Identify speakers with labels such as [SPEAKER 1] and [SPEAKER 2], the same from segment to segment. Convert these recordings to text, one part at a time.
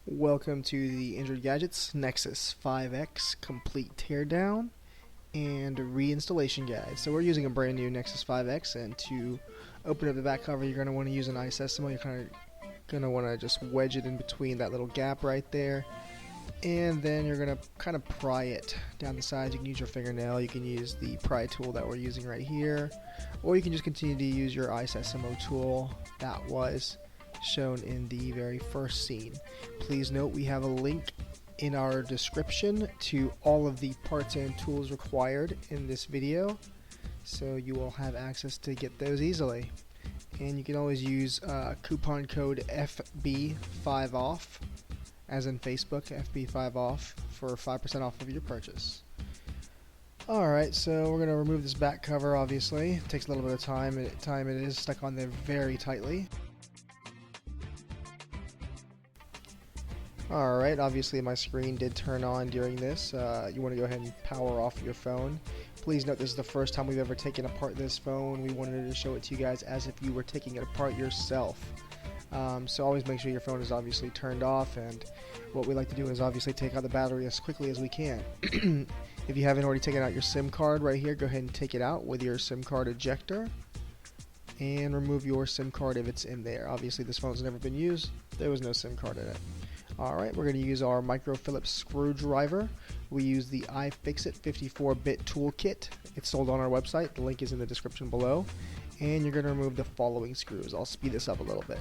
[SPEAKER 1] Welcome to the Android Gadgets Nexus 5X Complete Teardown and Reinstallation Guide. So we're using a brand new Nexus 5X, and to open up the back cover you're going to want to use an iSesamo. You're kind of going to want to just wedge it in between that little gap right there, and then you're going to kind of pry it down the sides. You can use your fingernail, you can use the pry tool that we're using right here, or you can just continue to use your iSesamo tool that was shown in the very first scene. Please note we have a link in our description to all of the parts and tools required in this video, so you will have access to get those easily. And you can always use coupon code FB5OFF, as in Facebook, FB5OFF, for 5% off of your purchase. Alright, so we're going to remove this back cover. Obviously it takes a little bit of time. It is stuck on there very tightly. Alright, obviously my screen did turn on during this. You want to go ahead and power off your phone. Please note this is the first time we've ever taken apart this phone. We wanted to show it to you guys as if you were taking it apart yourself. So always make sure your phone is obviously turned off, and what we like to do is obviously take out the battery as quickly as we can. If you haven't already taken out your SIM card right here, go ahead and take it out with your SIM card ejector and remove your SIM card if it's in there. Obviously this phone's never been used, there was no SIM card in it. Alright, we're going to use our micro Phillips screwdriver. We use the iFixit 54-bit toolkit. It's sold on our website. The link is in the description below. And you're going to remove the following screws. I'll speed this up a little bit.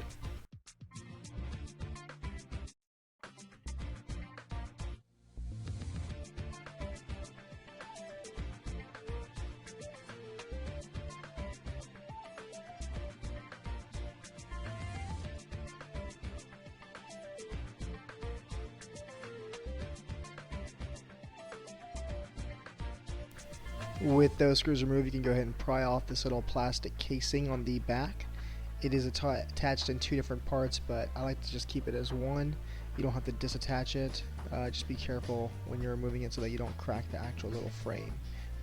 [SPEAKER 1] With those screws removed, you can go ahead and pry off this little plastic casing on the back. It is attached in two different parts, but I like to just keep it as one. You don't have to disattach it. Just be careful when you're removing it so that you don't crack the actual little frame.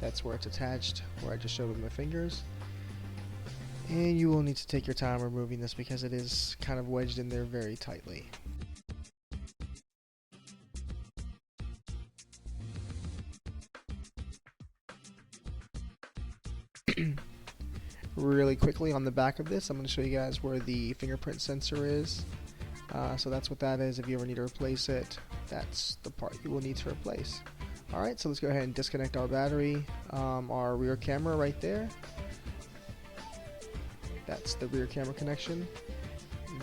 [SPEAKER 1] That's where it's attached, where I just showed with my fingers. And you will need to take your time removing this because it is kind of wedged in there very tightly. Really quickly on the back of this, I'm going to show you guys where the fingerprint sensor is. So that's what that is. If you ever need to replace it, that's the part you will need to replace. Alright, so let's go ahead and disconnect our battery. Our rear camera right there. That's the rear camera connection.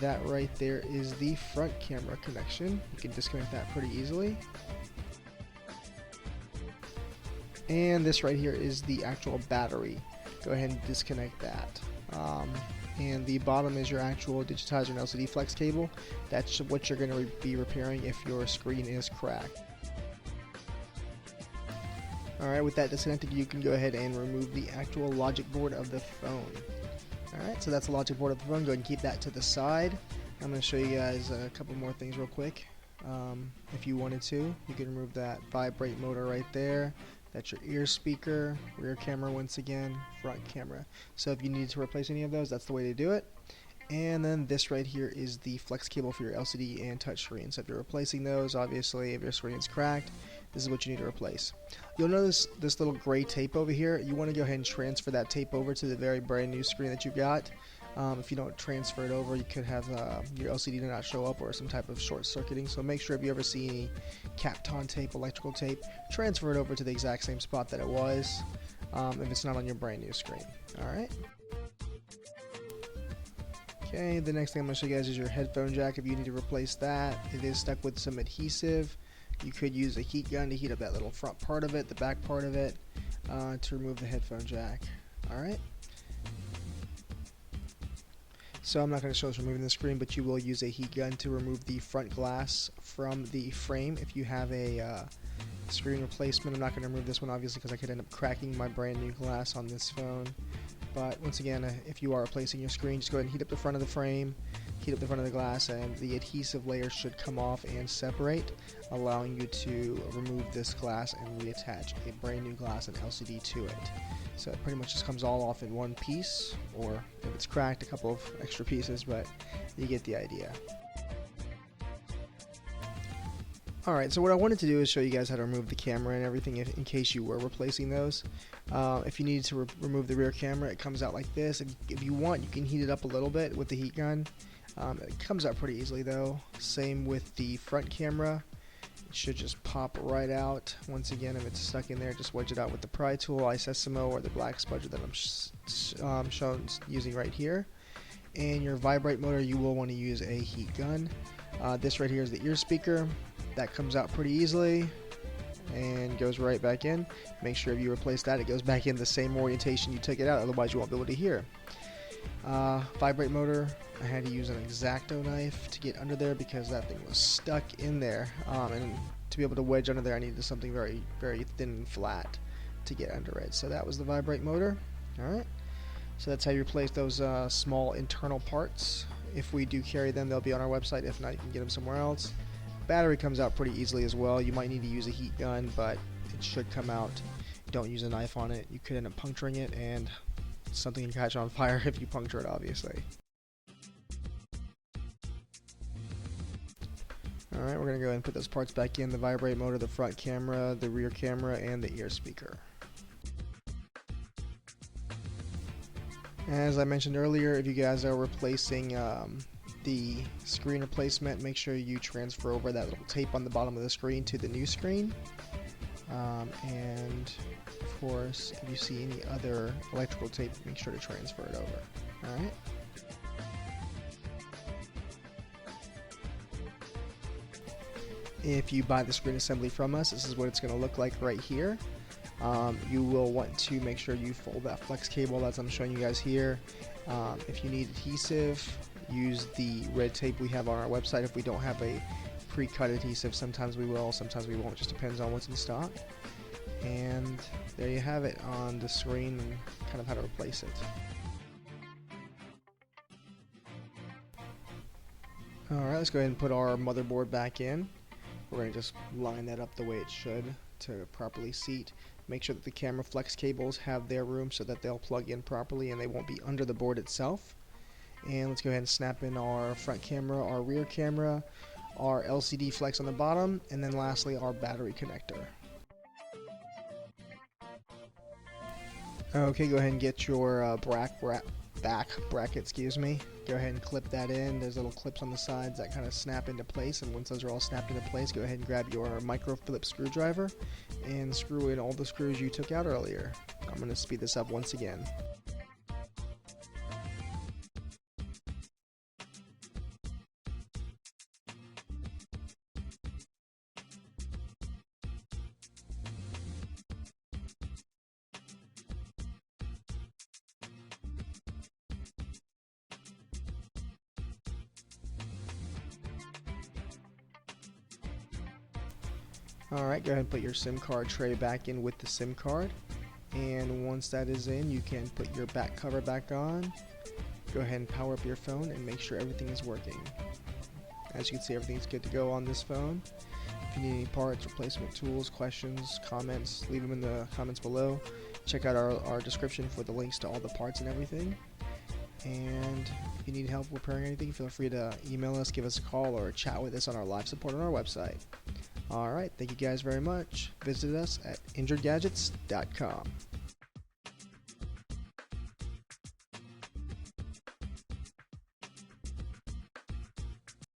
[SPEAKER 1] That right there is the front camera connection. You can disconnect that pretty easily. And this right here is the actual battery. Go ahead and disconnect that. And the bottom is your actual Digitizer and LCD flex cable. That's what you're going to be repairing if your screen is cracked. Alright, with that disconnected, you can go ahead and remove the actual logic board of the phone. Alright, so that's the logic board of the phone. Go ahead and keep that to the side. I'm going to show you guys a couple more things real quick. If you wanted to, you can remove that vibrate motor right there. That's your ear speaker, rear camera once again, front camera. So if you need to replace any of those, that's the way to do it. And then this right here is the flex cable for your LCD and touchscreen. So if you're replacing those, obviously if your screen is cracked, this is what you need to replace. You'll notice this little gray tape over here. You want to go ahead and transfer that tape over to the very brand new screen that you've got. If you don't transfer it over, you could have your LCD not show up or some type of short circuiting. So make sure if you ever see any Kapton tape, electrical tape, transfer it over to the exact same spot that it was if it's not on your brand new screen. Alright. Okay, the next thing I'm going to show you guys is your headphone jack. If you need to replace that, it is stuck with some adhesive. You could use a heat gun to heat up that little front part of it, the back part of it, to remove the headphone jack. Alright. So I'm not going to show us removing the screen, but you will use a heat gun to remove the front glass from the frame. If you have a screen replacement, I'm not going to remove this one obviously because I could end up cracking my brand new glass on this phone. But once again, if you are replacing your screen, just go ahead and heat up the front of the frame, heat up the front of the glass, and the adhesive layer should come off and separate, allowing you to remove this glass and reattach a brand new glass and LCD to it. So it pretty much just comes all off in one piece, or if it's cracked, a couple of extra pieces, but you get the idea. Alright, so what I wanted to do is show you guys how to remove the camera and everything in case you were replacing those. If you need to remove the rear camera, it comes out like this. If you want, you can heat it up a little bit with the heat gun. It comes out pretty easily though. Same with the front camera. It should just pop right out. Once again, if it's stuck in there, just wedge it out with the pry tool, iSesamo, or the black spudger that I'm using right here. And your vibrate motor, you will want to use a heat gun. This right here is the ear speaker. That comes out pretty easily and goes right back in. Make sure if you replace that, it goes back in the same orientation you took it out, otherwise you won't be able to hear. Vibrate motor, I had to use an X-Acto knife to get under there because that thing was stuck in there, and to be able to wedge under there I needed something very, very thin and flat to get under it. So that was the vibrate motor. Alright, so that's how you replace those small internal parts. If we do carry them, they'll be on our website. If not, you can get them somewhere else. Battery comes out pretty easily as well. You might need to use a heat gun, but it should come out. Don't use a knife on it. You could end up puncturing it, and something can catch on fire if you puncture it, obviously. Alright, we're going to go ahead and put those parts back in. The vibrate motor, the front camera, the rear camera, and the ear speaker. As I mentioned earlier, if you guys are replacing the screen replacement, make sure you transfer over that little tape on the bottom of the screen to the new screen. And of course, if you see any other electrical tape, make sure to transfer it over. Alright? If you buy the screen assembly from us, this is what it's going to look like right here. You will want to make sure you fold that flex cable as I'm showing you guys here. If you need adhesive, use the red tape we have on our website. If we don't have a pre-cut adhesive, sometimes we will, sometimes we won't. It just depends on what's in stock. And there you have it on the screen and kind of how to replace it. Alright, let's go ahead and put our motherboard back in. We're going to just line that up the way it should to properly seat. Make sure that the camera flex cables have their room so that they'll plug in properly and they won't be under the board itself. And let's go ahead and snap in our front camera, our rear camera, our LCD flex on the bottom, and then lastly our battery connector. Okay, go ahead and get your back bracket, go ahead and clip that in. There's little clips on the sides that kind of snap into place, and once those are all snapped into place, go ahead and grab your micro Phillips screwdriver and screw in all the screws you took out earlier. I'm going to speed this up once again. Alright, go ahead and put your SIM card tray back in with the SIM card, and once that is in, you can put your back cover back on. Go ahead and power up your phone and make sure everything is working. As you can see, everything's good to go on this phone. If you need any parts, replacement tools, questions, comments, leave them in the comments below. Check out our description for the links to all the parts and everything. And if you need help repairing anything, feel free to email us, give us a call, or chat with us on our live support on our website. Alright, thank you guys very much. Visit us at injuredgadgets.com.